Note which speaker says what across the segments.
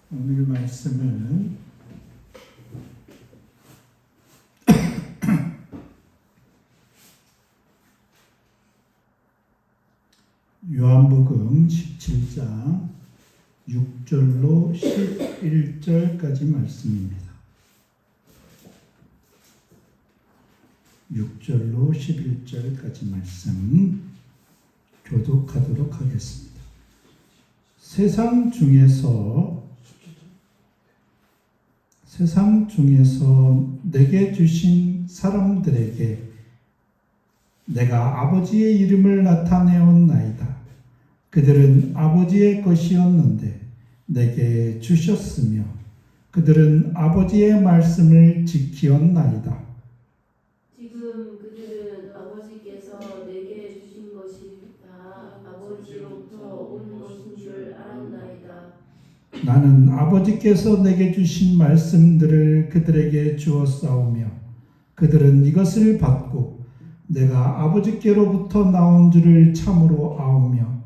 Speaker 1: 오늘 말씀은 요한복음 17장 6절로 11절까지 말씀입니다. 6절로 11절까지 말씀 교독하도록 하겠습니다. 세상 중에서 내게 주신 사람들에게 내가 아버지의 이름을 나타내었나이다. 그들은 아버지의 것이었는데 내게 주셨으며 그들은 아버지의 말씀을 지키었나이다.
Speaker 2: 지금 그들은 아버지께서 내게 주신 것이 다 아버지로부터 온 것인 줄 알았나이다.
Speaker 1: 나는 아버지께서 내게 주신 말씀들을 그들에게 주었사오며 그들은 이것을 받고 내가 아버지께로부터 나온 줄을 참으로 아오며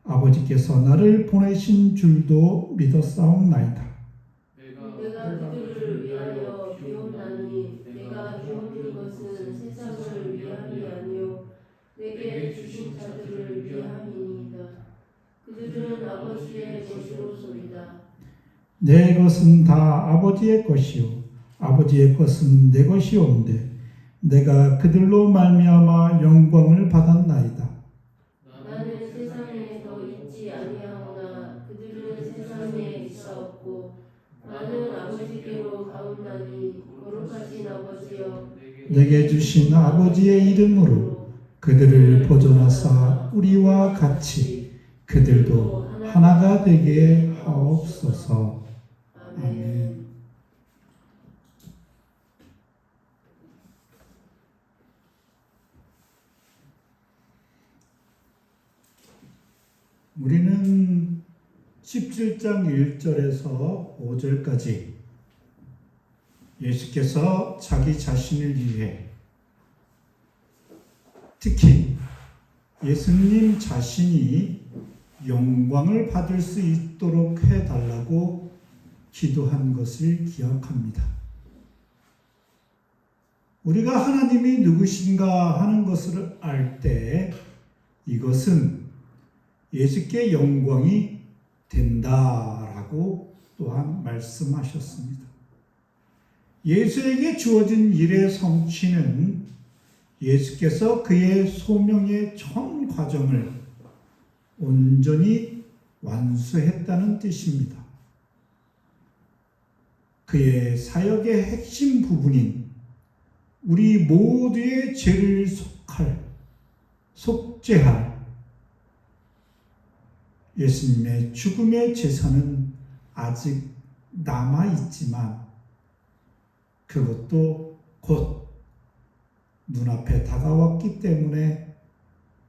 Speaker 1: 아버지께서 나를 보내신 줄도 믿었사옵나이다.
Speaker 2: 내가 그들을 위하여 비옵나니 내가 비옵는 것은 세상을 위함이 아니요 내게 주신 자들을 위함이니이다. 그들은 아버지의 것이로소이다.
Speaker 1: 내 것은 다 아버지의 것이요 아버지의 것은 내 것이온데 내가 그들로 말미암아 영광을 받았나이다.
Speaker 2: 나는 세상에 더 있지 아니하오나 그들은 세상에 있사옵고 나는 아버지께로 가옵나니 거룩하신 아버지여
Speaker 1: 내게 주신 아버지의 이름으로 그들을 보존하사 우리와 같이 그들도 하나가 되게 하옵소서. 아멘. 우리는 17장 1절에서 5절까지 예수께서 자기 자신을 위해 특히 예수님 자신이 영광을 받을 수 있도록 해달라고 기도한 것을 기억합니다. 우리가 하나님이 누구신가 하는 것을 알 때 이것은 예수께 영광이 된다라고 또한 말씀하셨습니다. 예수에게 주어진 일의 성취는 예수께서 그의 소명의 전 과정을 온전히 완수했다는 뜻입니다. 그의 사역의 핵심 부분인 우리 모두의 죄를 속죄할 예수님의 죽음의 제사는 아직 남아있지만 그것도 곧 눈앞에 다가왔기 때문에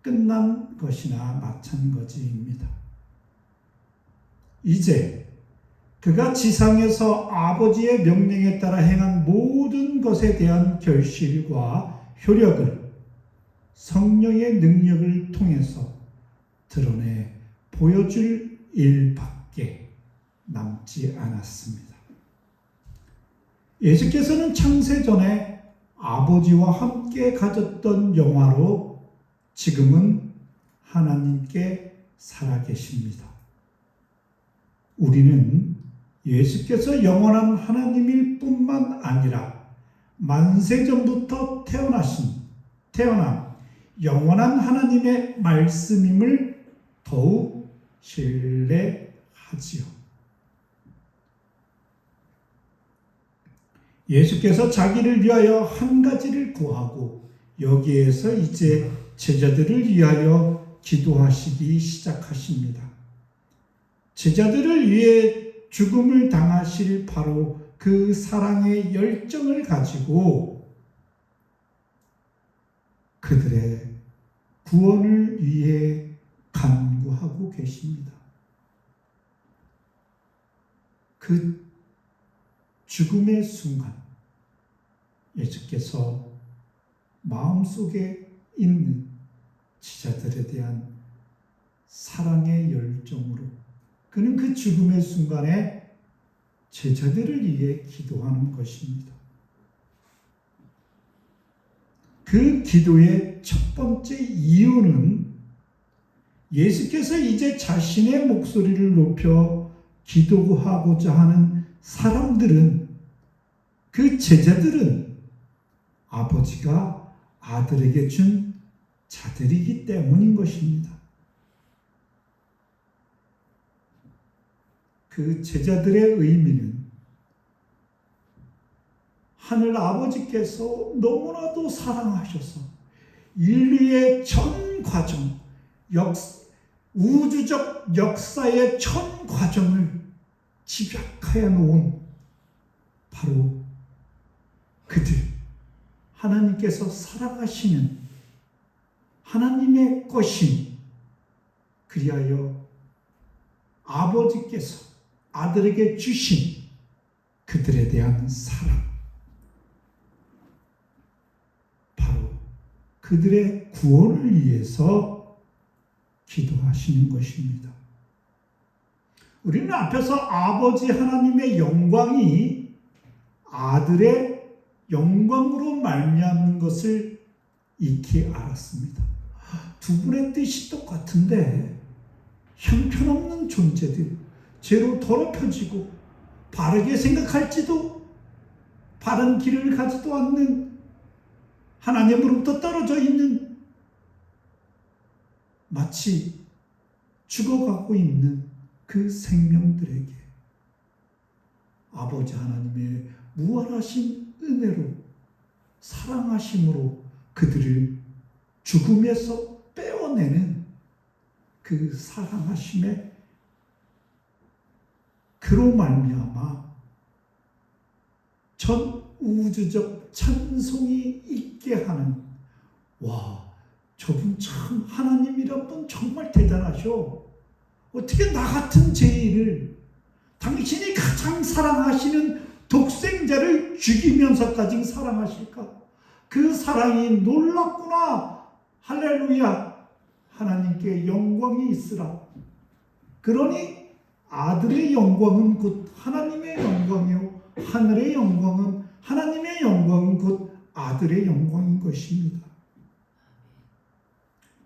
Speaker 1: 끝난 것이나 마찬가지입니다. 이제 그가 지상에서 아버지의 명령에 따라 행한 모든 것에 대한 결실과 효력을 성령의 능력을 통해서 드러내 보여줄 일밖에 남지 않았습니다. 예수께서는 창세전에 아버지와 함께 가졌던 영화로 지금은 하나님께 살아계십니다. 우리는 예수께서 영원한 하나님일 뿐만 아니라 만세전부터 태어난 영원한 하나님의 말씀임을 더욱 신뢰하지요. 예수께서 자기를 위하여 한 가지를 구하고 여기에서 이제 제자들을 위하여 기도하시기 시작하십니다. 제자들을 위해 죽음을 당하실 바로 그 사랑의 열정을 가지고 그들의 구원을 위해 간구하고 계십니다. 그 죽음의 순간 예수께서 마음속에 있는 제자들에 대한 사랑의 열정으로 그는 그 죽음의 순간에 제자들을 위해 기도하는 것입니다. 그 기도의 첫 번째 이유는 예수께서 이제 자신의 목소리를 높여 기도하고자 하는 사람들은, 그 제자들은 아버지가 아들에게 준 자들이기 때문인 것입니다. 그 제자들의 의미는 하늘 아버지께서 너무나도 사랑하셔서 인류의 전 과정, 우주적 역사의 전 과정을 집약하여 놓은 바로 그들, 하나님께서 사랑하시는 하나님의 것임, 그리하여 아버지께서 아들에게 주신 그들에 대한 사랑, 바로 그들의 구원을 위해서 기도하시는 것입니다. 우리는 앞에서 아버지 하나님의 영광이 아들의 영광으로 말미암는 것을 익히 알았습니다. 두 분의 뜻이 똑같은데 형편없는 존재들, 죄로 더럽혀지고 바르게 생각할지도 바른 길을 가지도 않는, 하나님으로부터 떨어져 있는, 마치 죽어가고 있는 그 생명들에게 아버지 하나님의 무한하신 은혜로, 사랑하심으로 그들을 죽음에서 빼어내는 그 사랑하심의 그로 말미암아 전 우주적 찬송이 있게 하는, 와, 저분 참, 하나님이란 분 정말 대단하셔. 어떻게 나 같은 죄인을, 당신이 가장 사랑하시는 독생자를 죽이면서까지 사랑하실까? 그 사랑이 놀랍구나. 할렐루야. 하나님께 영광이 있으라. 그러니 아들의 영광은 곧 하나님의 영광이요, 하늘의 영광은, 하나님의 영광은 곧 아들의 영광인 것입니다.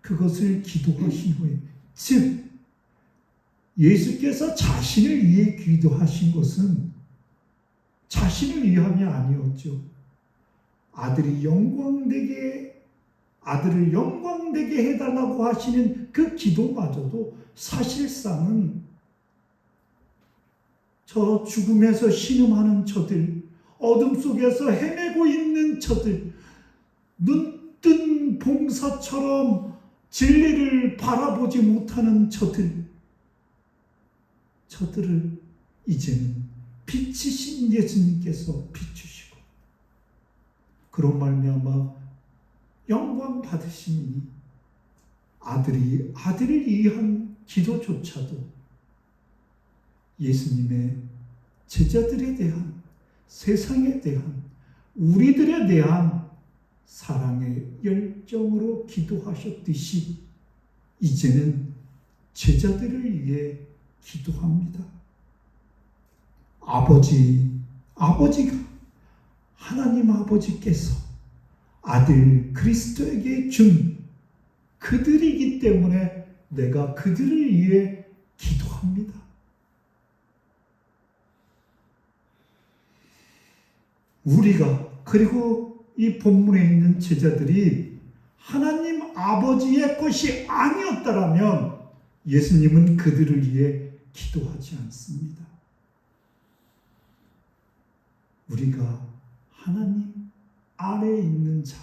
Speaker 1: 그것을 기도하신 후에, 즉 예수께서 자신을 위해 기도하신 것은 자신을 위함이 아니었죠. 아들을 영광되게 해달라고 하시는 그 기도마저도 사실상은 저 죽음에서 신음하는 저들, 어둠 속에서 헤매고 있는 저들, 눈뜬 봉사처럼 진리를 바라보지 못하는 저들을 이제는 빛이신 예수님께서 비추시고, 그런 말미암아 영광 받으시니 아들을 위한 기도조차도 예수님의 제자들에 대한, 세상에 대한, 우리들에 대한 사랑의 열정으로 기도하셨듯이 이제는 제자들을 위해 기도합니다. 아버지가, 하나님 아버지께서 아들 그리스도에게 준 그들이기 때문에 내가 그들을 위해 기도합니다. 우리가, 그리고 이 본문에 있는 제자들이 하나님 아버지의 것이 아니었다라면 예수님은 그들을 위해 기도하지 않습니다. 우리가 하나님 안에 있는 자,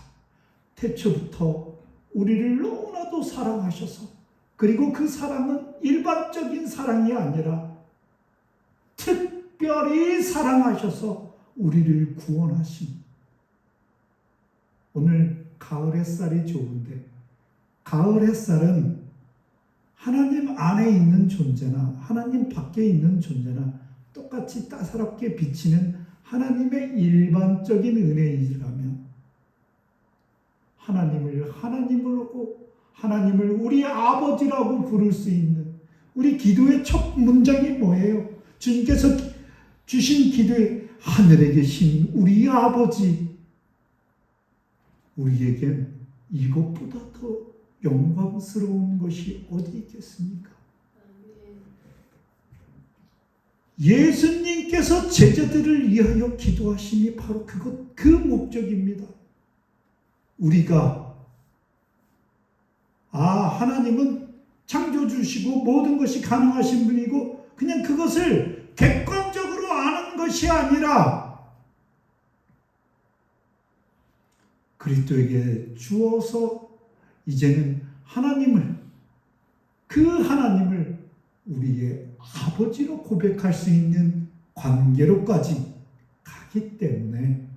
Speaker 1: 태초부터 우리를 너무나도 사랑하셔서, 그리고 그 사랑은 일반적인 사랑이 아니라 특별히 사랑하셔서 우리를 구원하신, 오늘 가을 햇살이 좋은데, 가을 햇살은 하나님 안에 있는 존재나 하나님 밖에 있는 존재나 똑같이 따사롭게 비치는 하나님의 일반적인 은혜이라면, 하나님을 우리 아버지라고 부를 수 있는, 우리 기도의 첫 문장이 뭐예요? 주님께서 주신 기도에 하늘에 계신 우리 아버지, 우리에겐 이것보다 더 영광스러운 것이 어디 있겠습니까? 예수님께서 제자들을 위하여 기도하심이 바로 그 목적입니다. 우리가 하나님은 창조주시고 모든 것이 가능하신 분이고 그냥 그것을 객관적으로 아는 것이 아니라 그리스도에게 주어서 이제는 그 하나님을 우리의 아버지로 고백할 수 있는 관계로까지 가기 때문에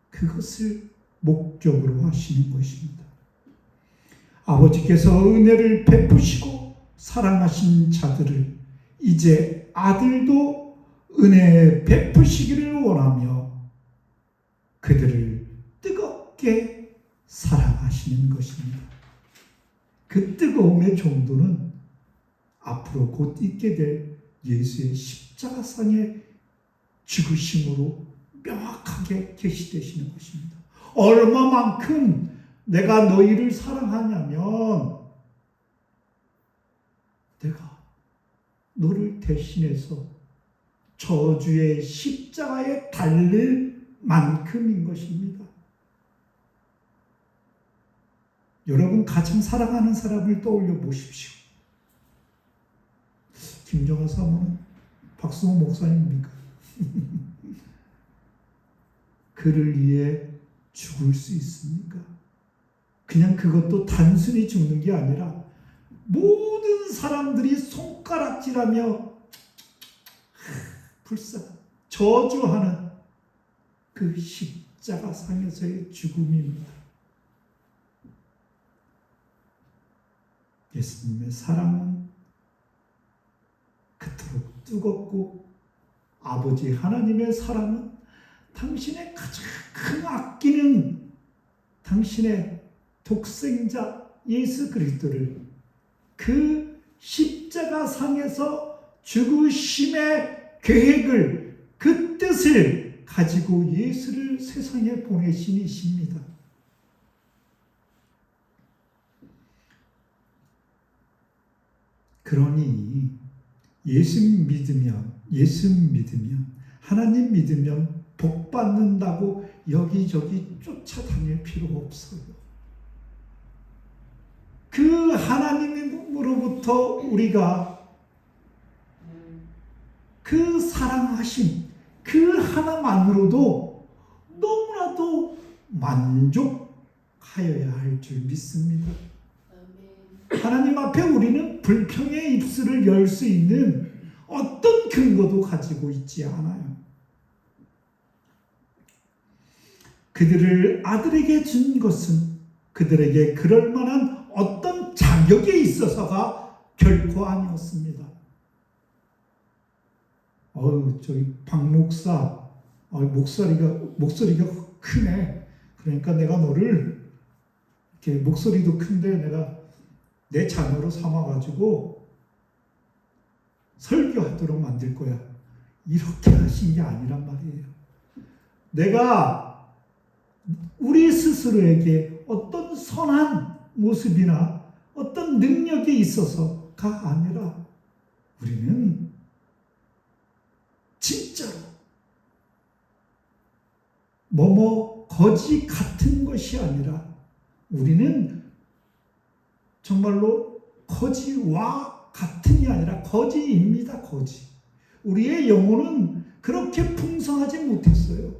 Speaker 1: 그것을 목적으로 하시는 것입니다. 아버지께서 은혜를 베푸시고 사랑하신 자들을 이제 아들도 은혜 베푸시기를 원하며 그들을 뜨겁게 사랑하시는 것입니다. 그 뜨거움의 정도는 앞으로 곧 있게 될 예수의 십자가상의 죽으심으로 명확하게 계시되시는 것입니다. 얼마만큼 내가 너희를 사랑하냐면 내가 너를 대신해서 저주의 십자가에 달릴 만큼인 것입니다. 여러분 가장 사랑하는 사람을 떠올려 보십시오. 김정하 사모는 박수호 목사님입니까? 그를 위해 죽을 수 있습니까? 그냥 그것도 단순히 죽는 게 아니라 모든 사람들이 손가락질하며 저주하는 그 십자가상에서의 죽음입니다. 예수님의 사랑은 그토록 뜨겁고 아버지 하나님의 사랑은 당신의 가장 큰 아끼는 당신의 독생자 예수 그리스도를 그 십자가상에서 죽으심의 계획을 그 뜻을 가지고 예수를 세상에 보내신 이십니다. 그러니 예수 믿으면 하나님 믿으면 복 받는다고 여기저기 쫓아다닐 필요가 없어요. 그 하나님으로부터 우리가 그 사랑하심 그 하나만으로도 너무나도 만족하여야 할 줄 믿습니다. 하나님 앞에 우리는 불평의 입술을 열 수 있는 어떤 근거도 가지고 있지 않아요. 그들을 아들에게 준 것은 그들에게 그럴 만한 어떤 자격이 있어서가 결코 아니었습니다. 저기 박 목사, 목소리가 크네. 그러니까 내가 너를 이렇게 목소리도 큰데 내가 내 자녀로 삼아가지고 설교하도록 만들 거야. 이렇게 하신 게 아니란 말이에요. 내가 우리 스스로에게 어떤 선한 모습이나 어떤 능력이 있어서가 아니라 우리는 진짜로 거지 같은 것이 아니라 우리는 정말로 거지와 같은이 아니라 거지입니다. 거지. 우리의 영혼은 그렇게 풍성하지 못했어요.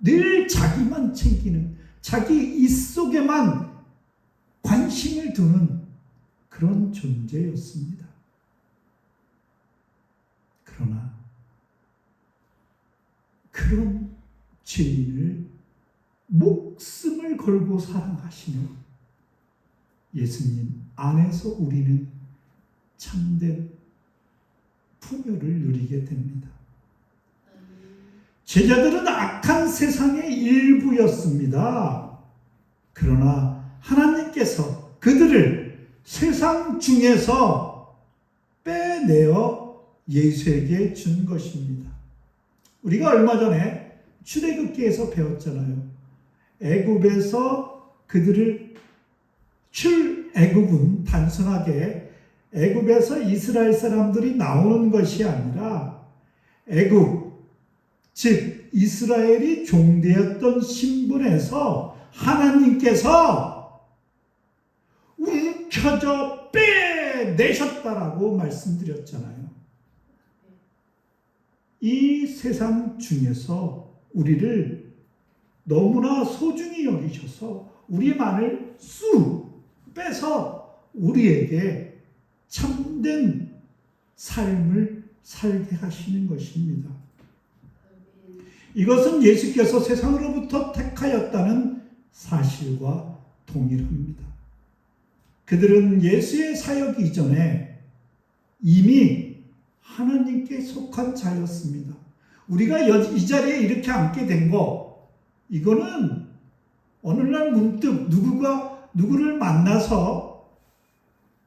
Speaker 1: 늘 자기만 챙기는, 자기 입 속에만 관심을 두는 그런 존재였습니다. 그러나 그런 죄인을 목숨을 걸고 사랑하시는 예수님 안에서 우리는 참된 풍요를 누리게 됩니다. 제자들은 악한 세상의 일부였습니다. 그러나 하나님께서 그들을 세상 중에서 빼내어 예수에게 준 것입니다. 우리가 얼마 전에 출애굽기에서 배웠잖아요. 애굽에서 그들을 출애굽은 단순하게 애굽에서 이스라엘 사람들이 나오는 것이 아니라 애굽, 즉 이스라엘이 종되었던 신분에서 하나님께서 움켜져 빼내셨다라고 말씀드렸잖아요. 이 세상 중에서 우리를 너무나 소중히 여기셔서 우리만을 쑥 빼서 우리에게 참된 삶을 살게 하시는 것입니다. 이것은 예수께서 세상으로부터 택하였다는 사실과 동일합니다. 그들은 예수의 사역 이전에 이미 하나님께 속한 자였습니다. 우리가 이 자리에 이렇게 앉게 된 거, 이거는 어느 날 문득 누구를 만나서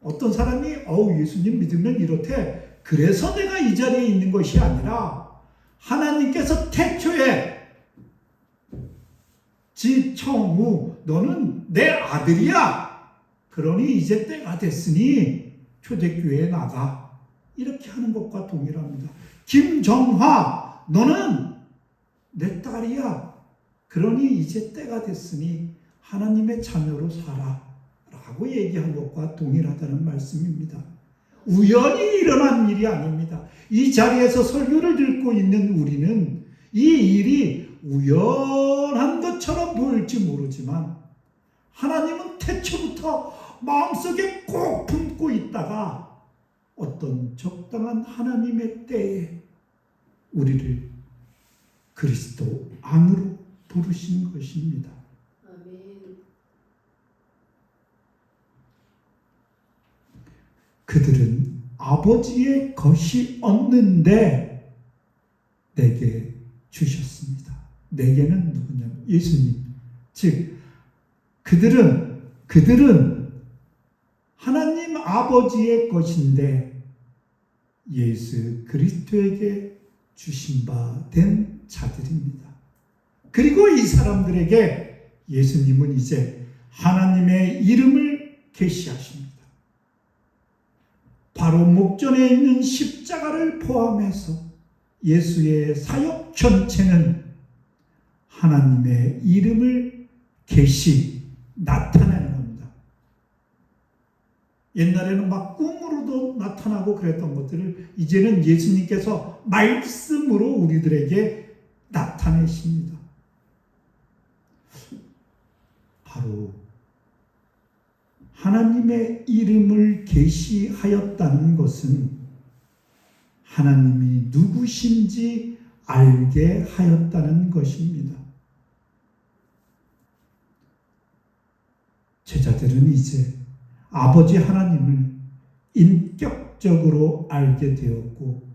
Speaker 1: 어떤 사람이 예수님 믿으면 이렇대, 그래서 내가 이 자리에 있는 것이 아니라 하나님께서 태초에 지청우 너는 내 아들이야. 그러니 이제 때가 됐으니 초대교회에 나가. 이렇게 하는 것과 동일합니다. 김정화 너는 내 딸이야. 그러니 이제 때가 됐으니 하나님의 자녀로 살아. 라고 얘기한 것과 동일하다는 말씀입니다. 우연히 일어난 일이 아닙니다. 이 자리에서 설교를 듣고 있는 우리는 이 일이 우연한 것처럼 보일지 모르지만 하나님은 태초부터 마음속에 꼭 품고 있다가 어떤 적당한 하나님의 때에 우리를 그리스도 안으로 부르신 것입니다.
Speaker 2: 아멘.
Speaker 1: 그들은 아버지의 것이 없는데 내게 주셨습니다. 내게는 누구냐면 예수님. 즉 그들은 하나님 아버지의 것인데 예수 그리스도에게 주신 바 된 자들입니다. 그리고 이 사람들에게 예수님은 이제 하나님의 이름을 계시하십니다. 바로 목전에 있는 십자가를 포함해서 예수의 사역 전체는 하나님의 이름을 나타내는 겁니다. 옛날에는 막 꿈으로도 나타나고 그랬던 것들을 이제는 예수님께서 말씀으로 우리들에게 나타내십니다. 바로 하나님의 이름을 계시하였다는 것은 하나님이 누구신지 알게 하였다는 것입니다. 제자들은 이제 아버지 하나님을 인격적으로 알게 되었고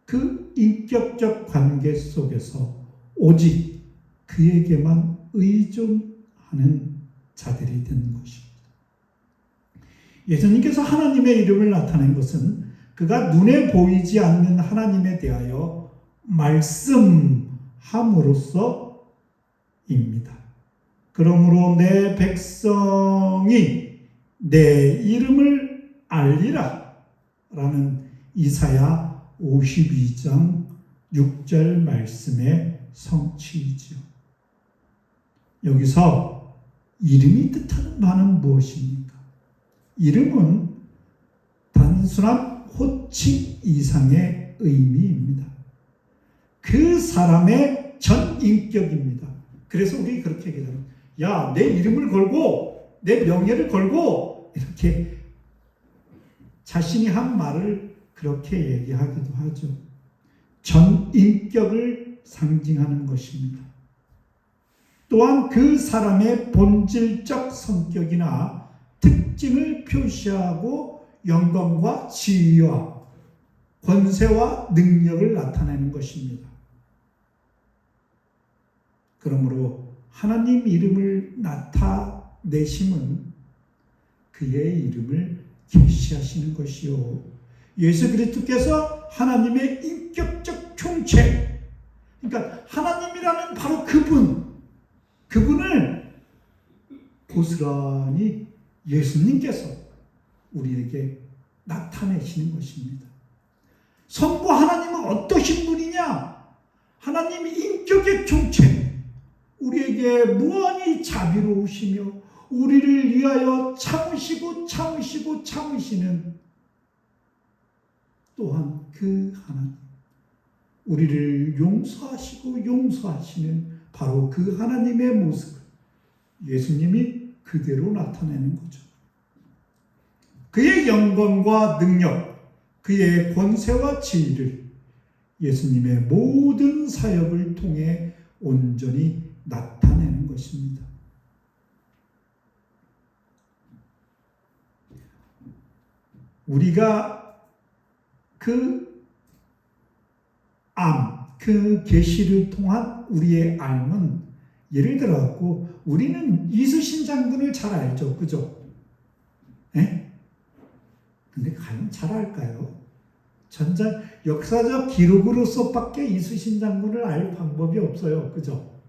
Speaker 1: 그 인격적 관계 속에서 오직 그에게만 의존하는 자들이 된 것입니다. 예수님께서 하나님의 이름을 나타낸 것은 그가 눈에 보이지 않는 하나님에 대하여 말씀함으로써입니다. 그러므로 내 백성이 내 이름을 알리라 라는 이사야 52장 6절 말씀의 성취이지요. 여기서 이름이 뜻하는 바는 무엇입니까? 이름은 단순한 호칭 이상의 의미입니다. 그 사람의 전인격입니다. 그래서 우리 그렇게 얘기합니다. 야, 내 이름을 걸고 내 명예를 걸고 이렇게 자신이 한 말을 그렇게 얘기하기도 하죠. 전인격을 상징하는 것입니다. 또한 그 사람의 본질적 성격이나 특징을 표시하고 영광과 지위와 권세와 능력을 나타내는 것입니다. 그러므로 하나님 이름을 나타내심은 그의 이름을 계시하시는 것이요 예수 그리스도께서 하나님의 인격적 총체, 그러니까 하나님이라는 바로 그분을 고스란히 예수님께서 우리에게 나타내시는 것입니다. 성부 하나님은 어떠신 분이냐? 하나님 인격의 총체, 우리에게 무한히 자비로우시며 우리를 위하여 참으시는 또한 그 하나님, 우리를 용서하시는 바로 그 하나님의 모습을 예수님이 그대로 나타내는 거죠. 그의 영광과 능력, 그의 권세와 지위를 예수님의 모든 사역을 통해 온전히 나타내는 것입니다. 우리가 그 계시를 통한 우리의 삶은, 예를 들어 우리는 이순신 장군을 잘 알죠, 그죠? 예? 근데 과연 잘 알까요? 역사적 기록으로서밖에 이순신 장군을 알 방법이 없어요, 그죠?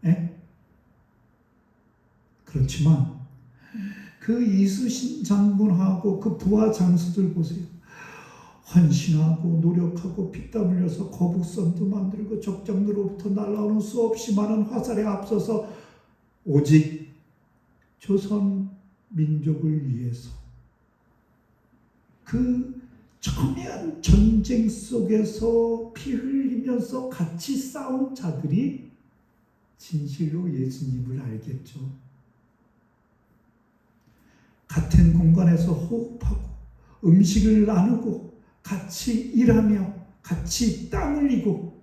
Speaker 1: 예? 그렇지만 그 이순신 장군하고 그 부하 장수들 보세요. 헌신하고 노력하고 피땀 흘려서 거북선도 만들고 적장로로부터 날아오는 수없이 많은 화살에 앞서서 오직 조선 민족을 위해서 그 첨예한 전쟁 속에서 피 흘리면서 같이 싸운 자들이 진실로 예수님을 알겠죠. 같은 공간에서 호흡하고 음식을 나누고 같이 일하며 같이 땀 흘리고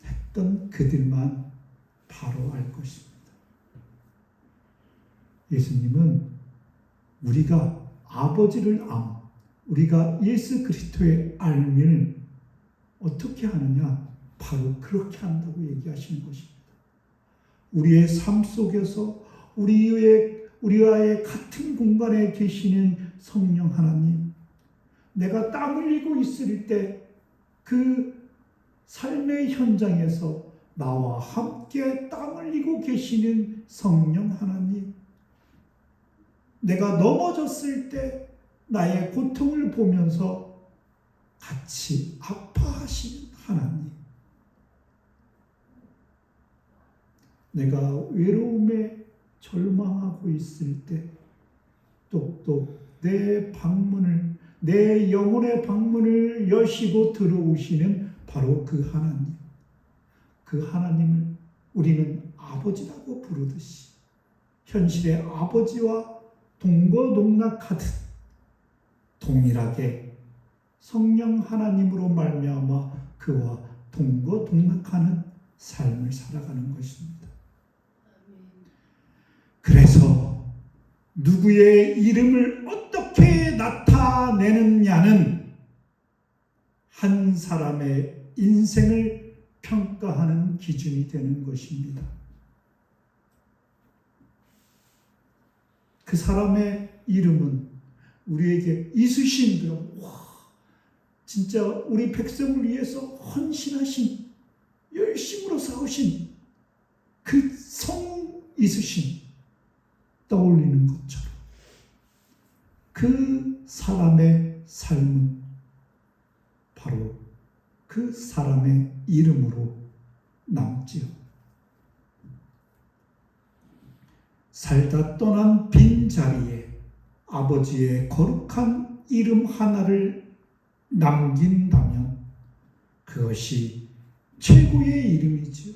Speaker 1: 했던 그들만 바로 알 것입니다. 예수님은 우리가 아버지를 우리가 예수 그리스도의 알미를 어떻게 하느냐? 바로 그렇게 한다고 얘기하시는 것입니다. 우리의 삶 속에서 우리와의 같은 공간에 계시는 성령 하나님, 내가 땀 흘리고 있을 때 그 삶의 현장에서 나와 함께 땀 흘리고 계시는 성령 하나님, 내가 넘어졌을 때 나의 고통을 보면서 같이 아파하시는 하나님, 내가 외로움에 절망하고 있을 때 똑똑 내 영혼의 방문을 여시고 들어오시는 바로 그 하나님, 그 하나님을 우리는 아버지라고 부르듯이 현실의 아버지와 동거동락하듯 동일하게 성령 하나님으로 말미암아 그와 동거동락하는 삶을 살아가는 것입니다. 그래서 누구의 이름을 어떻게 나타내느냐는 한 사람의 인생을 평가하는 기준이 되는 것입니다. 그 사람의 이름은 우리에게 이수신, 진짜 우리 백성을 위해서 헌신하신, 열심으로 싸우신 그 성 이수신 떠올리는 것처럼 그 사람의 삶은 바로 그 사람의 이름으로 남지요. 살다 떠난 빈자리에 아버지의 거룩한 이름 하나를 남긴다면 그것이 최고의 이름이지요.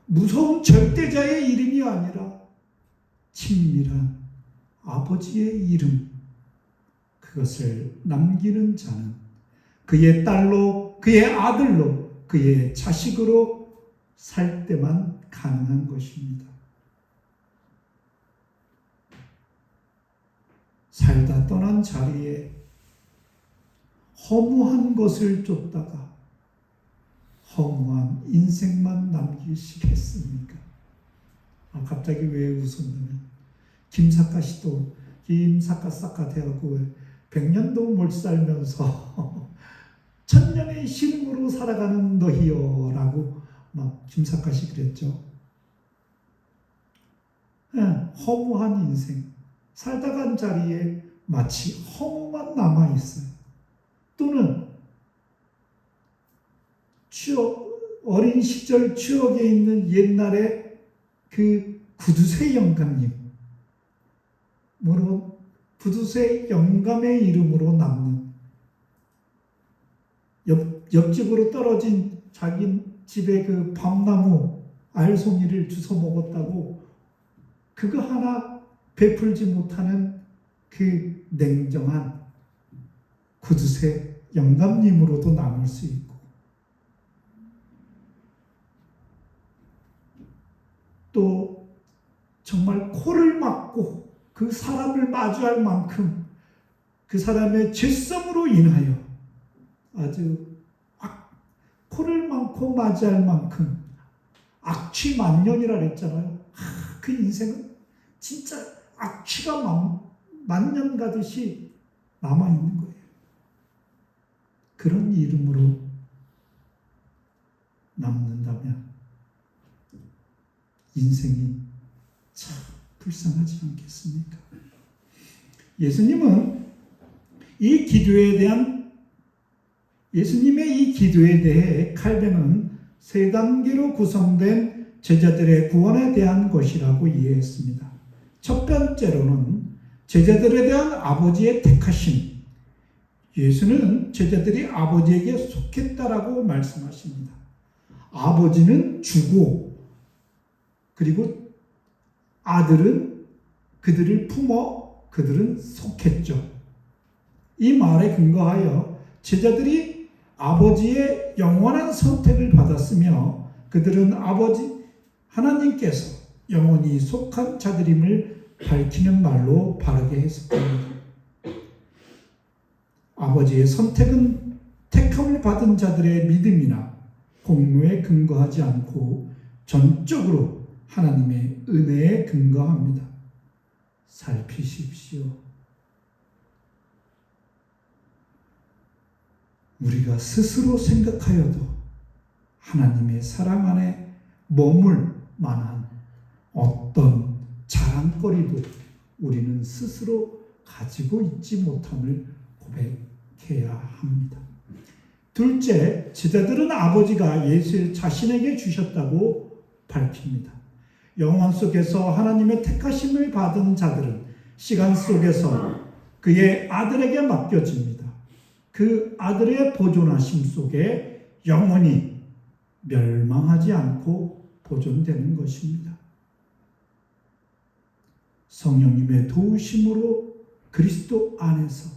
Speaker 1: 무서운 절대자의 이름이 아니라 친밀한 아버지의 이름, 그것을 남기는 자는 그의 딸로, 그의 아들로, 그의 자식으로 살 때만 가능한 것입니다. 살다 떠난 자리에 허무한 것을 쫓다가 허무한 인생만 남기시겠습니까? 갑자기 왜 웃었냐면 김사카 씨도 김사카사카 되었고 100년도 못 살면서 천년의 신음으로 살아가는 너희여 라고 막 김사카시 그랬죠. 허무한 인생, 살다 간 자리에 마치 허무만 남아있어요. 또는 어린 시절 추억에 있는 옛날에 그 구두쇠 영감님, 구두쇠 영감의 이름으로 남는 옆집으로 떨어진 자기 집에 그 밤나무 알송이를 주워 먹었다고 그거 하나 베풀지 못하는 그 냉정한 구두쇠 영감님으로도 남을 수 있고, 또 정말 코를 막고 그 사람을 마주할 만큼 그 사람의 죄성으로 인하여 아주 코를 막고 맞이할 만큼 악취만년이라 그랬잖아요. 그 인생은 진짜 악취가 만년 가듯이 남아있는 거예요. 그런 이름으로 남는다면 인생이 참 불쌍하지 않겠습니까? 예수님의 이 기도에 대해 칼뱅은 세 단계로 구성된 제자들의 구원에 대한 것이라고 이해했습니다. 첫 번째로는 제자들에 대한 아버지의 택하심. 예수는 제자들이 아버지에게 속했다라고 말씀하십니다. 아버지는 주고, 그리고 아들은 그들을 품어 그들은 속했죠. 이 말에 근거하여 제자들이 아버지의 영원한 선택을 받았으며 그들은 아버지 하나님께서 영원히 속한 자들임을 밝히는 말로 바르게 해석합니다. 아버지의 선택은 택함을 받은 자들의 믿음이나 공로에 근거하지 않고 전적으로 하나님의 은혜에 근거합니다. 살피십시오. 우리가 스스로 생각하여도 하나님의 사랑 안에 머물 만한 어떤 자랑거리도 우리는 스스로 가지고 있지 못함을 고백해야 합니다. 둘째, 제자들은 아버지가 예수 자신에게 주셨다고 밝힙니다. 영원 속에서 하나님의 택하심을 받은 자들은 시간 속에서 그의 아들에게 맡겨집니다. 그 아들의 보존하심 속에 영원히 멸망하지 않고 보존되는 것입니다. 성령님의 도우심으로 그리스도 안에서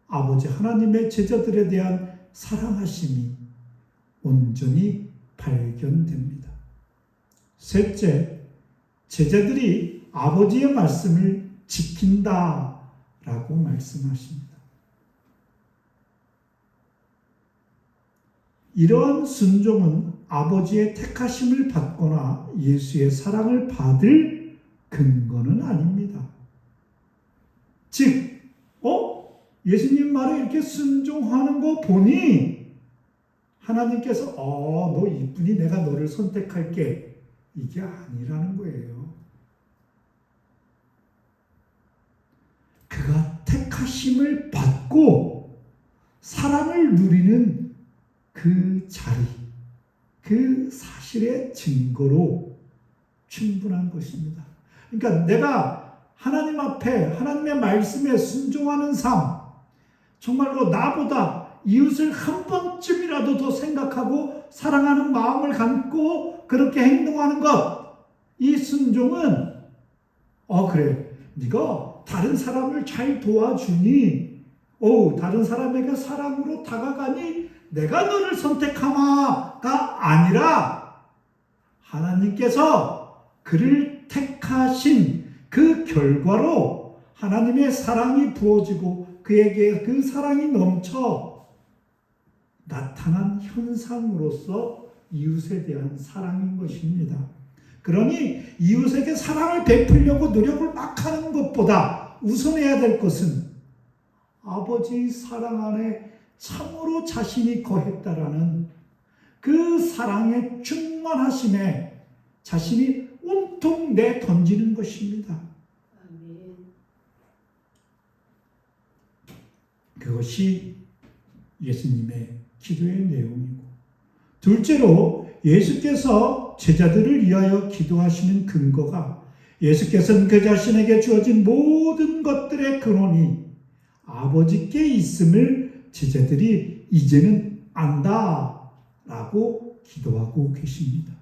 Speaker 1: 아버지 하나님의 제자들에 대한 사랑하심이 온전히 발견됩니다. 셋째, 제자들이 아버지의 말씀을 지킨다라고 말씀하십니다. 이러한 순종은 아버지의 택하심을 받거나 예수의 사랑을 받을 근거는 아닙니다. 즉, 예수님 말에 이렇게 순종하는 거 보니 하나님께서 너 이쁘니 내가 너를 선택할게, 이게 아니라는 거예요. 그가 택하심을 받고 사랑을 누리는 그 자리, 그 사실의 증거로 충분한 것입니다. 그러니까 내가 하나님 앞에 하나님의 말씀에 순종하는 삶, 정말로 나보다 이웃을 한 번쯤이라도 더 생각하고 사랑하는 마음을 갖고 그렇게 행동하는 것, 이 순종은 그래, 네가 다른 사람을 잘 도와주니, 다른 사람에게 사랑으로 다가가니 내가 너를 선택하마가 아니라 하나님께서 그를 택하신 그 결과로 하나님의 사랑이 부어지고 그에게 그 사랑이 넘쳐 나타난 현상으로서 이웃에 대한 사랑인 것입니다. 그러니 이웃에게 사랑을 베풀려고 노력을 막 하는 것보다 우선해야 될 것은 아버지의 사랑 안에 참으로 자신이 거했다라는 그 사랑의 충만하심에 자신이 온통 내던지는 것입니다.
Speaker 2: 아멘.
Speaker 1: 그것이 예수님의 기도의 내용이고, 둘째로 예수께서 제자들을 위하여 기도하시는 근거가, 예수께서는 그 자신에게 주어진 모든 것들의 근원이 아버지께 있음을 제자들이 이제는 안다라고 기도하고 계십니다.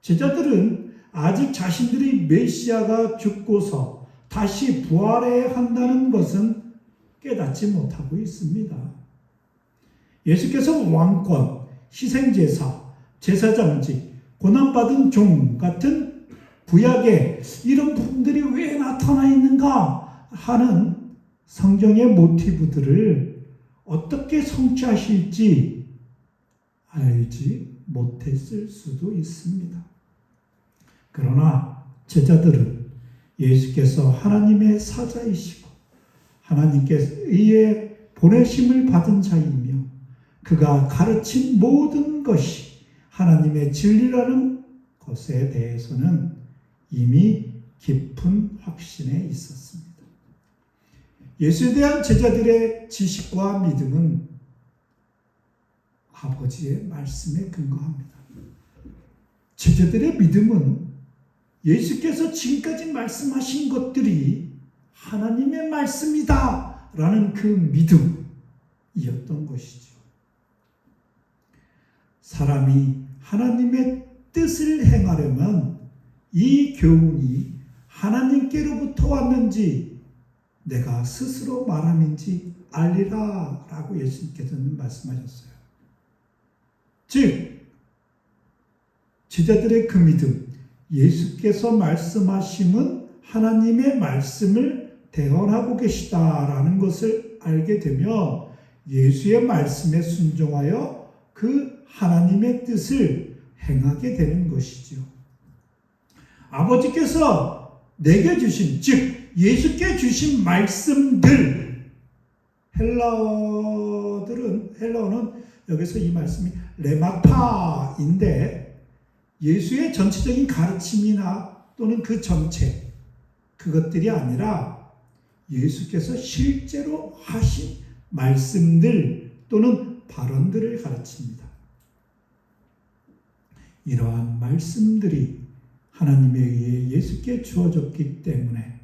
Speaker 1: 제자들은 아직 자신들이 메시아가 죽고서 다시 부활해야 한다는 것은 깨닫지 못하고 있습니다. 예수께서 왕권, 희생제사, 제사장직, 고난받은 종 같은 구약에 이런 부분들이 왜 나타나 있는가 하는 성경의 모티브들을 어떻게 성취하실지 알지 못했을 수도 있습니다. 그러나 제자들은 예수께서 하나님의 사자이시고 하나님께서 의해 보내심을 받은 자이며 그가 가르친 모든 것이 하나님의 진리라는 것에 대해서는 이미 깊은 확신에 있었습니다. 예수에 대한 제자들의 지식과 믿음은 아버지의 말씀에 근거합니다. 제자들의 믿음은 예수께서 지금까지 말씀하신 것들이 하나님의 말씀이다 라는 그 믿음이었던 것이죠. 사람이 하나님의 뜻을 행하려면 이 교훈이 하나님께로부터 왔는지 내가 스스로 말함인지 알리라 라고 예수님께서는 말씀하셨어요. 즉 제자들의 그 믿음, 예수께서 말씀하심은 하나님의 말씀을 대언하고 계시다라는 것을 알게 되면 예수의 말씀에 순종하여 그 하나님의 뜻을 행하게 되는 것이죠. 아버지께서 내게 주신, 즉 예수께 주신 말씀들, 헬라어는 여기서 이 말씀이 레마타인데 예수의 전체적인 가르침이나 또는 그 전체, 그것들이 아니라 예수께서 실제로 하신 말씀들 또는 발언들을 가르칩니다. 이러한 말씀들이 하나님에 의해 예수께 주어졌기 때문에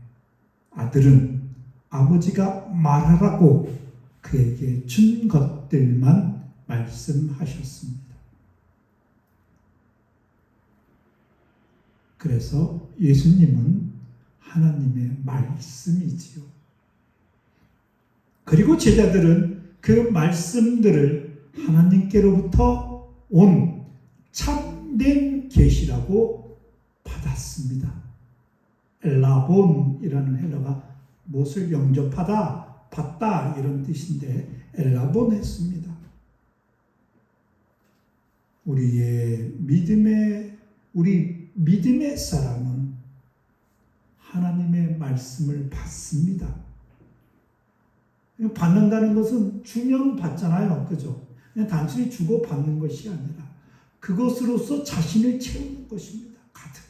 Speaker 1: 아들은 아버지가 말하라고 그에게 준 것들만 말씀하셨습니다. 그래서 예수님은 하나님의 말씀이지요. 그리고 제자들은 그 말씀들을 하나님께로부터 온 참된 계시라고 받았습니다. 엘라본이라는 헬라가 무엇을 영접하다, 받다 이런 뜻인데 엘라본 했습니다. 우리 믿음의 사람은 하나님의 말씀을 받습니다. 받는다는 것은 주면 받잖아요. 그죠? 그냥 단순히 주고 받는 것이 아니라 그것으로서 자신을 채우는 것입니다. 가득.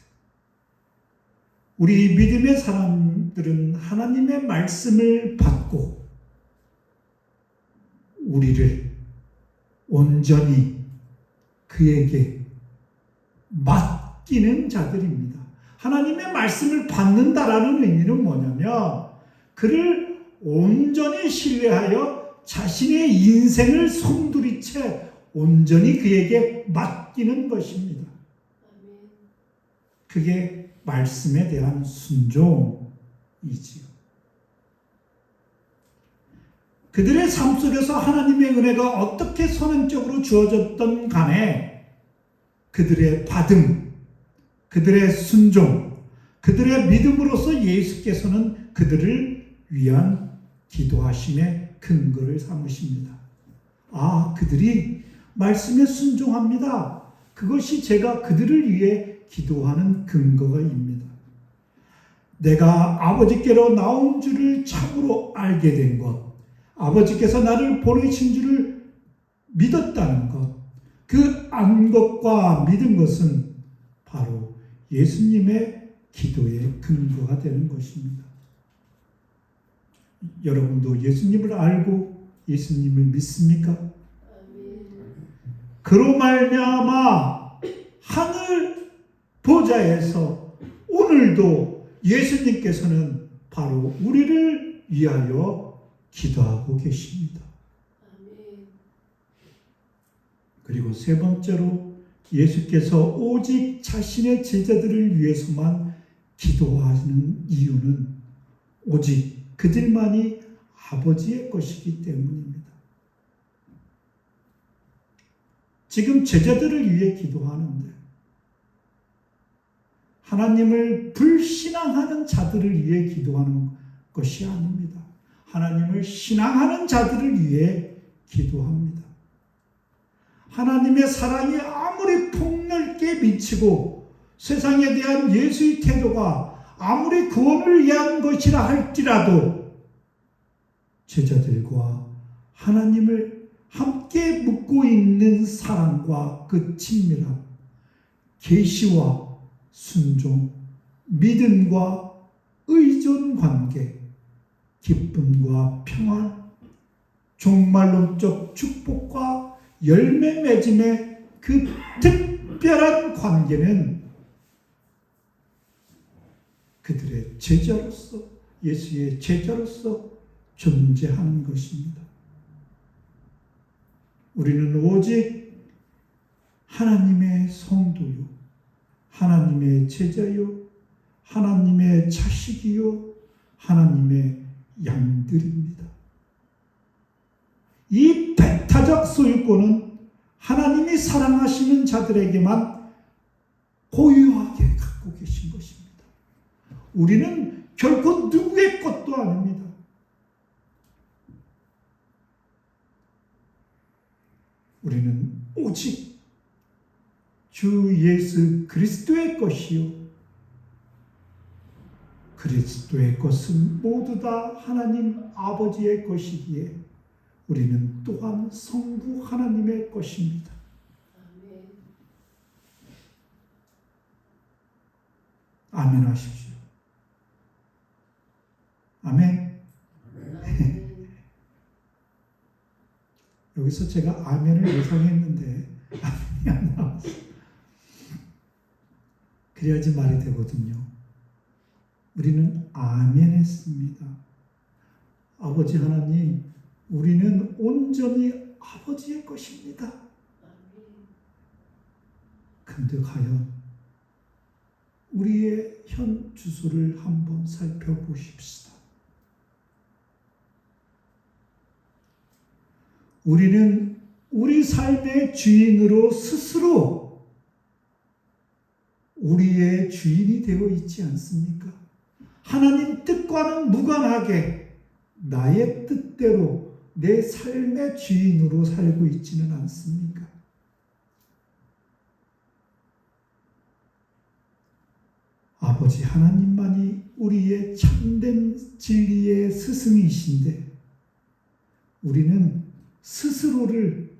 Speaker 1: 우리 믿음의 사람들은 하나님의 말씀을 받고 우리를 온전히 그에게 맡기는 자들입니다. 하나님의 말씀을 받는다라는 의미는 뭐냐면 그를 온전히 신뢰하여 자신의 인생을 송두리째 온전히 그에게 맡기는 것입니다. 그게 말씀에 대한 순종이지요. 그들의 삶 속에서 하나님의 은혜가 어떻게 선행적으로 주어졌던 간에 그들의 받음, 그들의 순종, 그들의 믿음으로써 예수께서는 그들을 위한 기도하심의 근거를 삼으십니다. 아, 그들이 말씀에 순종합니다. 그것이 제가 그들을 위해 기도하는 근거가입니다. 내가 아버지께로 나온 줄을 참으로 알게 된 것, 아버지께서 나를 보내신 줄을 믿었다는 것, 그 안 것과 믿은 것은 바로 예수님의 기도의 근거가 되는 것입니다. 여러분도 예수님을 알고 예수님을 믿습니까? 그로 말미암아 하늘 보좌에서 오늘도 예수님께서는 바로 우리를 위하여 기도하고 계십니다. 그리고 세 번째로 예수께서 오직 자신의 제자들을 위해서만 기도하는 이유는 오직 그들만이 아버지의 것이기 때문입니다. 지금 제자들을 위해 기도하는데 하나님을 불신앙하는 자들을 위해 기도하는 것이 아닙니다. 하나님을 신앙하는 자들을 위해 기도합니다. 하나님의 사랑이 아무리 폭넓게 미치고 세상에 대한 예수의 태도가 아무리 구원을 위한 것이라 할지라도 제자들과 하나님을 함께 묻고 있는 사랑과 그 친밀함, 계시와 순종, 믿음과 의존 관계, 기쁨과 평안, 종말론적 축복과 열매 맺음의 그 특별한 관계는 그들의 제자로서, 예수의 제자로서 존재하는 것입니다. 우리는 오직 하나님의 성도요, 하나님의 제자요, 하나님의 자식이요, 하나님의 양들입니다. 이 배타적 소유권은 하나님이 사랑하시는 자들에게만 고유하게 갖고 계신 것입니다. 우리는 결코 누구의 것도 아닙니다. 우리는 오직 주 예수 그리스도의 것이요, 그리스도의 것은 모두 다 하나님 아버지의 것이기에 우리는 또한 성부 하나님의 것입니다. 아멘 하십시오. 아멘. 여기서 제가 아멘을 예상했는데 아멘이 안 나왔어요. 그래야지 말이 되거든요. 우리는 아멘 했습니다. 아버지 하나님, 우리는 온전히 아버지의 것입니다. 근데 과연 우리의 현 주소를 한번 살펴보십시다. 우리는 우리 삶의 주인으로 스스로 우리의 주인이 되어 있지 않습니까? 하나님 뜻과는 무관하게 나의 뜻대로 내 삶의 주인으로 살고 있지는 않습니까? 아버지 하나님만이 우리의 참된 진리의 스승이신데 우리는 스스로의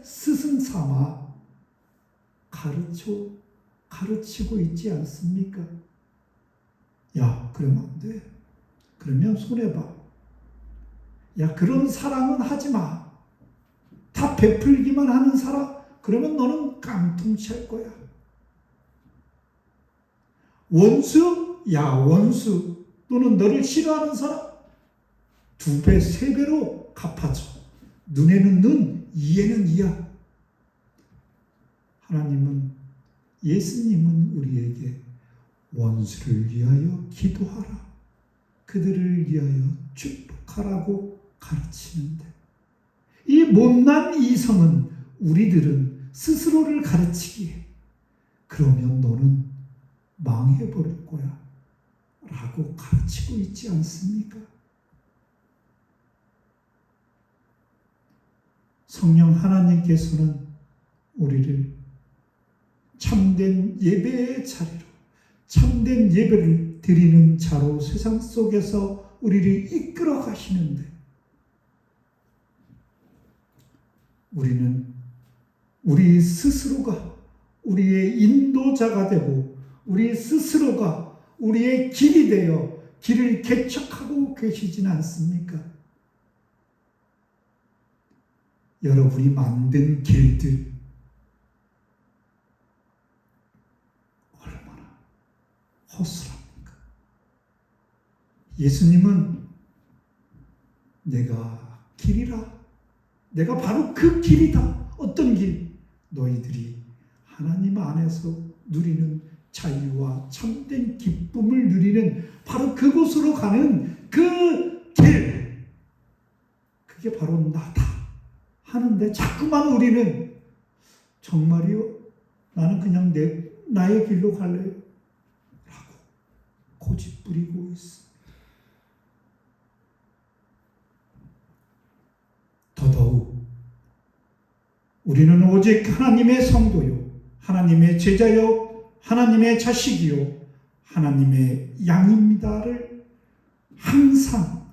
Speaker 1: 스승 삼아 가르치고 있지 않습니까? 야, 그러면 안 돼. 그러면 손해봐. 야, 그런 사랑은 하지 마. 다 베풀기만 하는 사랑, 그러면 너는 깡통치 할 거야. 원수? 야, 원수. 또는 너를 싫어하는 사람? 2배, 3배로 갚아줘. 눈에는 눈, 이에는 이야. 하나님은, 예수님은 우리에게 원수를 위하여 기도하라. 그들을 위하여 축복하라고 가르치는데 이 못난 이성은 우리들은 스스로를 가르치기에 그러면 너는 망해버릴 거야 라고 가르치고 있지 않습니까? 성령 하나님께서는 우리를 참된 예배의 자리로, 참된 예배를 드리는 자로 세상 속에서 우리를 이끌어 가시는데 우리는 우리 스스로가 우리의 인도자가 되고 우리 스스로가 우리의 길이 되어 길을 개척하고 계시진 않습니까? 여러분이 만든 길들 얼마나 허술합니까? 예수님은 내가 길이라, 내가 바로 그 길이다. 어떤 길? 너희들이 하나님 안에서 누리는 자유와 참된 기쁨을 누리는 바로 그곳으로 가는 그 길, 그게 바로 나다 하는데 자꾸만 우리는 정말이요? 나는 그냥 나의 길로 갈래요? 라고 고집 부리고 있어. 더더욱 우리는 오직 하나님의 성도요, 하나님의 제자요, 하나님의 자식이요, 하나님의 양입니다를 항상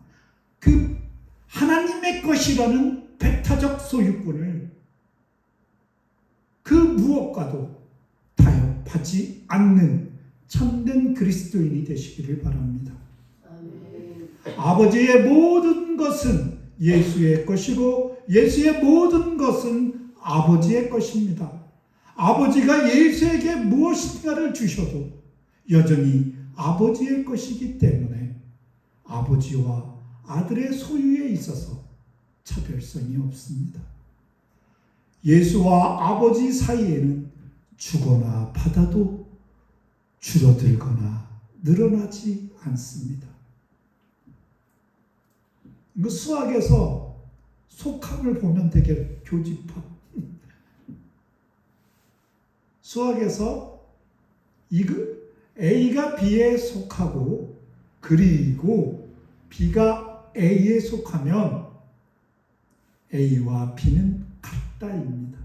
Speaker 1: 그 하나님의 것이라는 배타적 소유권을 그 무엇과도 타협하지 않는 참된 그리스도인이 되시기를 바랍니다.
Speaker 2: 아멘.
Speaker 1: 아버지의 모든 것은 예수의 것이고 예수의 모든 것은 아버지의 것입니다. 아버지가 예수에게 무엇인가를 주셔도 여전히 아버지의 것이기 때문에 아버지와 아들의 소유에 있어서 차별성이 없습니다. 예수와 아버지 사이에는 주거나 받아도 줄어들거나 늘어나지 않습니다. 수학에서 속함을 보면 되게 교집합. 수학에서 A가 B에 속하고 그리고 B가 A에 속하면 A와 B는 같다입니다.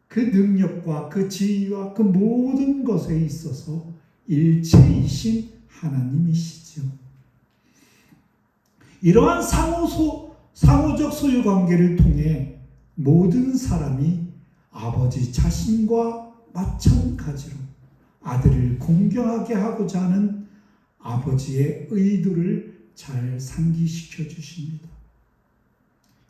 Speaker 1: 그 능력과 그 지위와 그 모든 것에 있어서 일체이신 하나님이시죠. 이러한 상호적 소유 관계를 통해 모든 사람이 아버지 자신과 마찬가지로 아들을 공경하게 하고자 하는 아버지의 의도를 잘 상기시켜 주십니다.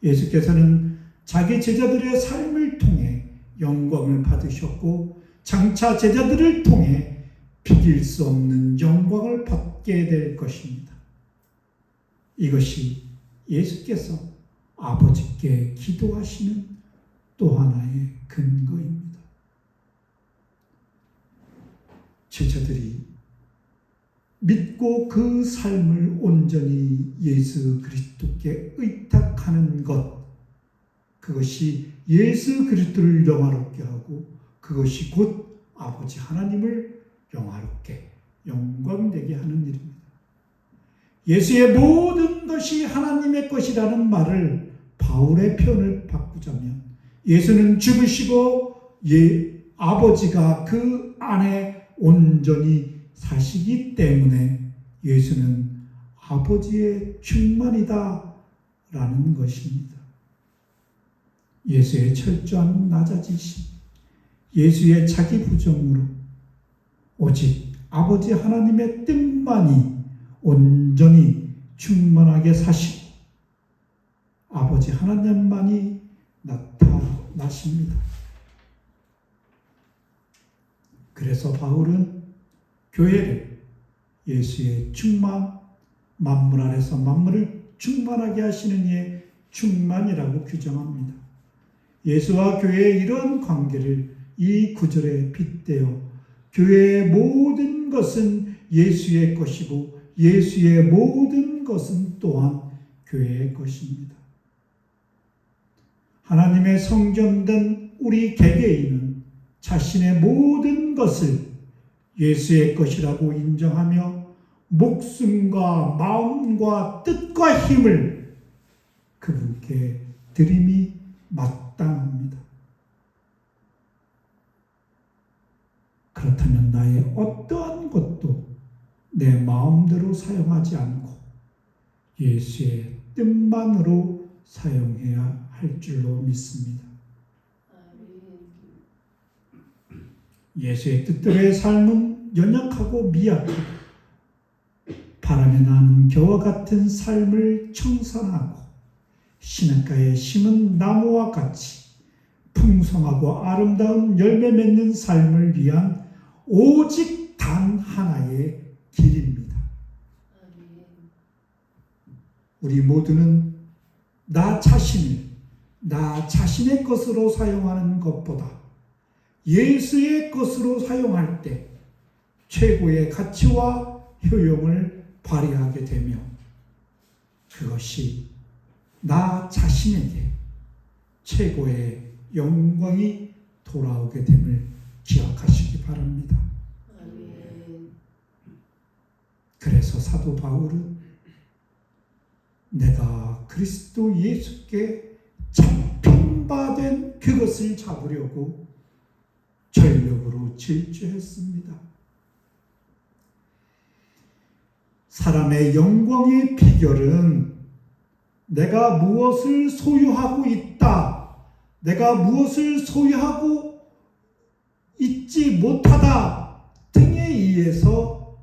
Speaker 1: 예수께서는 자기 제자들의 삶을 통해 영광을 받으셨고 장차 제자들을 통해 비길 수 없는 영광을 받게 될 것입니다. 이것이 예수께서 아버지께 기도하시는 또 하나의 근거입니다. 제자들이 믿고 그 삶을 온전히 예수 그리스도께 의탁하는 것, 그것이 예수 그리스도를 영화롭게 하고 그것이 곧 아버지 하나님을 영화롭게 영광되게 하는 일입니다. 예수의 모든 것이 하나님의 것이라는 말을 바울의 표현을 바꾸자면 예수는 죽으시고 아버지가 그 안에 온전히 사시기 때문에 예수는 아버지의 충만이다 라는 것입니다. 예수의 철저한 낮아지심, 예수의 자기 부정으로 오직 아버지 하나님의 뜻만이 온전히 충만하게 사시고 아버지 하나님만이 나타나십니다. 그래서 바울은 교회를 예수의 충만, 만물 안에서 만물을 충만하게 하시는 이의 충만이라고 규정합니다. 예수와 교회의 이런 관계를 이 구절에 빗대어 교회의 모든 것은 예수의 것이고 예수의 모든 것은 또한 교회의 것입니다. 하나님의 성전된 우리 개개인은 자신의 모든 것을 예수의 것이라고 인정하며 목숨과 마음과 뜻과 힘을 그분께 드림이 마땅합니다. 그렇다면 나의 어떠한 것도 내 마음대로 사용하지 않고 예수의 뜻만으로 사용해야 할 줄로 믿습니다. 예수의 뜻대로의 삶은 연약하고 미약하고 바람에 나는 겨와 같은 삶을 청산하고 시냇가에 심은 나무와 같이 풍성하고 아름다운 열매 맺는 삶을 위한 오직 단 하나의 길입니다. 우리 모두는 나 자신의 것으로 사용하는 것보다 예수의 것으로 사용할 때 최고의 가치와 효용을 발휘하게 되며 그것이 나 자신에게 최고의 영광이 돌아오게 됨을 기억하시기 바랍니다. 그래서 사도 바울은 내가 그리스도 예수께 잡힌 바 된 그것을 잡으려고 전력으로 질주했습니다. 사람의 영광의 비결은 내가 무엇을 소유하고 있다, 내가 무엇을 소유하고 있지 못하다 등에 의해서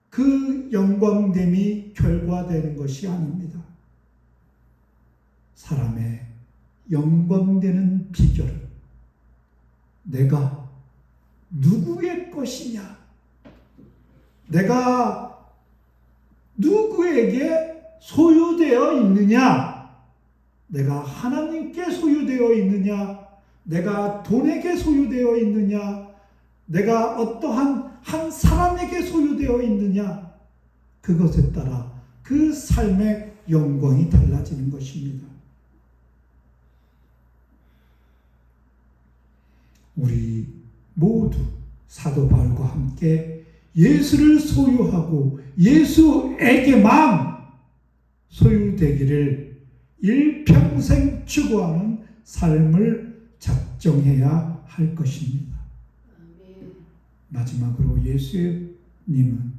Speaker 1: 그 영광됨이 결과되는 것이 아닙니다. 사람의 영광되는 비결은 내가 누구의 것이냐, 내가 누구에게 소유되어 있느냐, 내가 하나님께 소유되어 있느냐, 내가 돈에게 소유되어 있느냐, 내가 어떠한 한 사람에게 소유되어 있느냐, 그것에 따라 그 삶의 영광이 달라지는 것입니다. 우리 모두 사도 바울과 함께 예수를 소유하고 예수에게만 소유되기를 일평생 추구하는 삶을 작정해야 할 것입니다. 마지막으로 예수님은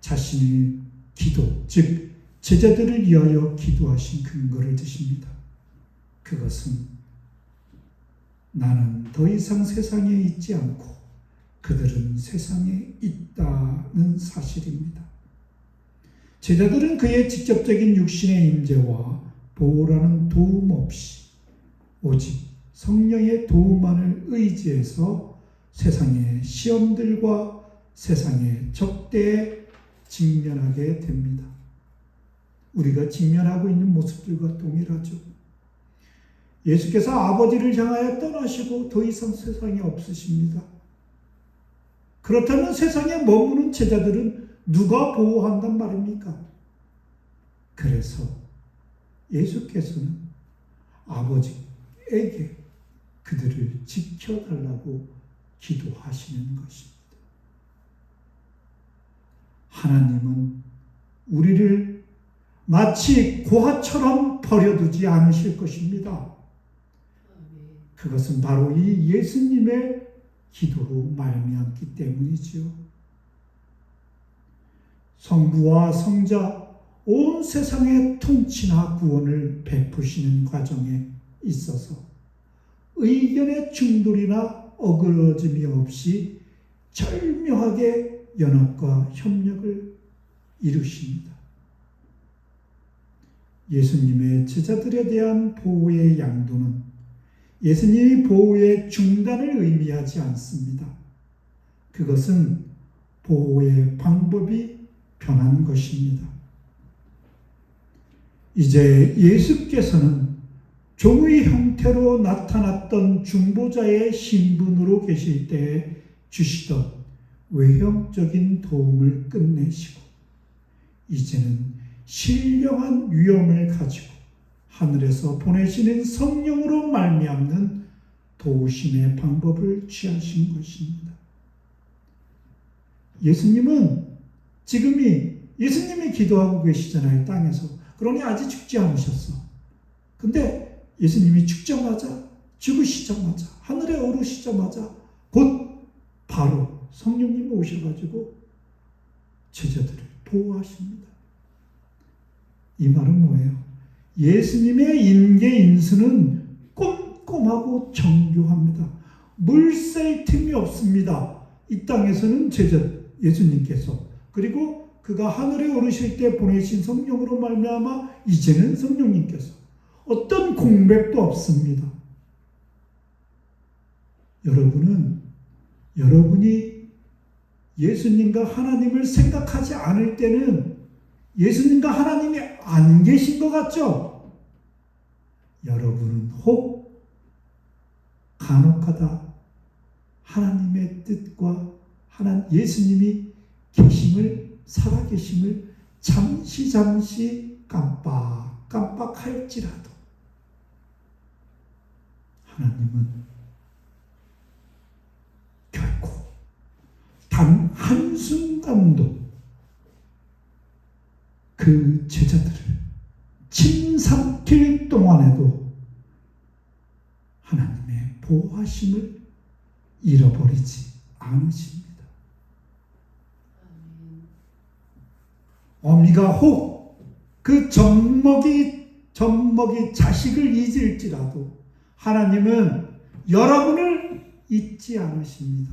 Speaker 1: 자신의 기도, 즉 제자들을 위하여 기도하신 근거를 드십니다. 그것은 나는 더 이상 세상에 있지 않고 그들은 세상에 있다는 사실입니다. 제자들은 그의 직접적인 육신의 임재와 보호라는 도움 없이 오직 성령의 도움만을 의지해서 세상의 시험들과 세상의 적대에 직면하게 됩니다. 우리가 직면하고 있는 모습들과 동일하죠. 예수께서 아버지를 향하여 떠나시고 더 이상 세상에 없으십니다. 그렇다면 세상에 머무는 제자들은 누가 보호한단 말입니까? 그래서 예수께서는 아버지에게 그들을 지켜달라고 기도하시는 것입니다. 하나님은 우리를 마치 고아처럼 버려두지 않으실 것입니다. 그것은 바로 이 예수님의 기도로 말미암기 때문이지요. 성부와 성자, 온 세상의 통치나 구원을 베푸시는 과정에 있어서 의견의 충돌이나 어그러짐이 없이 절묘하게 연합과 협력을 이루십니다. 예수님의 제자들에 대한 보호의 양도는 예수님이 보호의 중단을 의미하지 않습니다. 그것은 보호의 방법이 변한 것입니다. 이제 예수께서는 종의 형태로 나타났던 중보자의 신분으로 계실 때에 주시던 외형적인 도움을 끝내시고 이제는 신령한 위엄을 가지고 하늘에서 보내시는 성령으로 말미암는 도우심의 방법을 취하신 것입니다. 예수님이 기도하고 계시잖아요, 땅에서. 그러니 아직 죽지 않으셨어. 근데 예수님이 죽으시자마자 하늘에 오르시자마자 곧 바로 성령님이 오셔가지고 제자들을 보호하십니다. 이 말은 뭐예요? 예수님의 인계 인수는 꼼꼼하고 정교합니다. 물 셀 틈이 없습니다. 이 땅에서는 예수님께서, 그리고 그가 하늘에 오르실 때 보내신 성령으로 말미암아 이제는 성령님께서 어떤 공백도 없습니다. 여러분이 예수님과 하나님을 생각하지 않을 때는 예수님과 하나님이 안 계신 것 같죠? 여러분은 혹 간혹가다 하나님의 뜻과 예수님이 살아계심을 잠시 깜빡할지라도 하나님은 결코 단 한순간도 그 제자들을 침삼킬 동안에도 하나님의 보호하심을 잃어버리지 않으십니다. 어미가 혹 그 젖먹이 자식을 잊을지라도 하나님은 여러분을 잊지 않으십니다.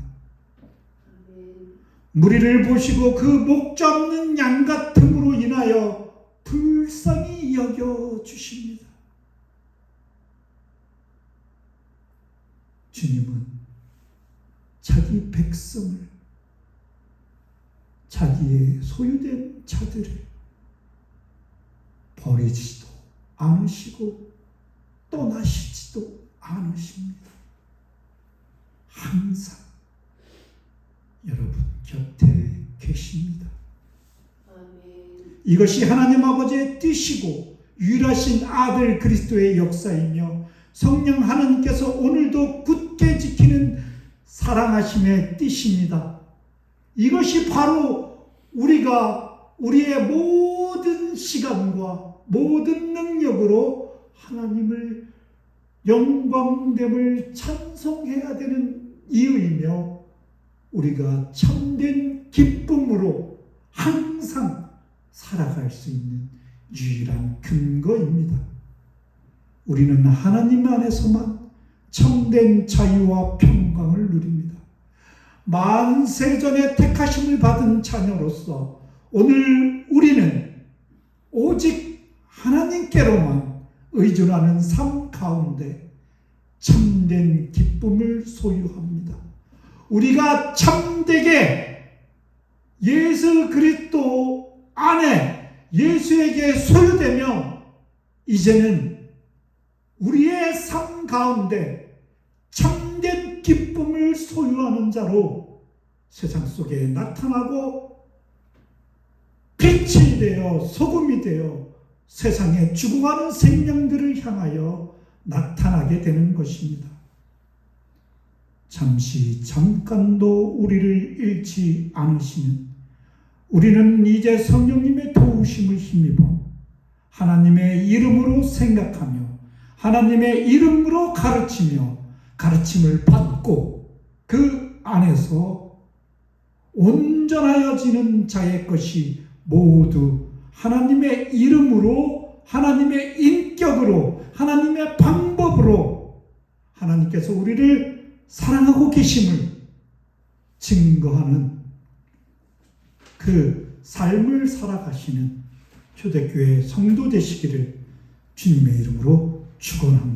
Speaker 1: 무리를 보시고 그 목자 없는 양 같음으로 인하여 불쌍히 여겨주십니다. 주님은 자기 백성을, 자기의 소유된 자들을 버리지도 않으시고 떠나시지도 않으십니다. 항상 여러분 곁에 계십니다. 이것이 하나님 아버지의 뜻이고 유일하신 아들 그리스도의 역사이며 성령 하나님께서 오늘도 굳게 지키는 사랑하심의 뜻입니다. 이것이 바로 우리가 우리의 모든 시간과 모든 능력으로 하나님을 영광됨을 찬송해야 되는 이유이며 우리가 참된 기쁨으로 항상 살아갈 수 있는 유일한 근거입니다. 우리는 하나님 안에서만 참된 자유와 평강을 누립니다. 만세전에 택하심을 받은 자녀로서 오늘 우리는 오직 하나님께로만 의존하는 삶 가운데 참된 기쁨을 소유합니다. 우리가 참되게 예수 그리스도 안에 예수에게 소유되면 이제는 우리의 삶 가운데 참된 기쁨을 소유하는 자로 세상 속에 나타나고 빛이 되어 소금이 되어 세상에 죽어가는 생명들을 향하여 나타나게 되는 것입니다. 잠깐도 우리를 잃지 않으시는 우리는 이제 성령님의 도우심을 힘입어 하나님의 이름으로 생각하며 하나님의 이름으로 가르치며 가르침을 받고 그 안에서 온전하여지는 자의 것이 모두 하나님의 이름으로 하나님의 인격으로 하나님의 방법으로 하나님께서 우리를 사랑하고 계심을 증거하는 그 삶을 살아가시는 초대교회 성도 되시기를 주님의 이름으로 축원합니다.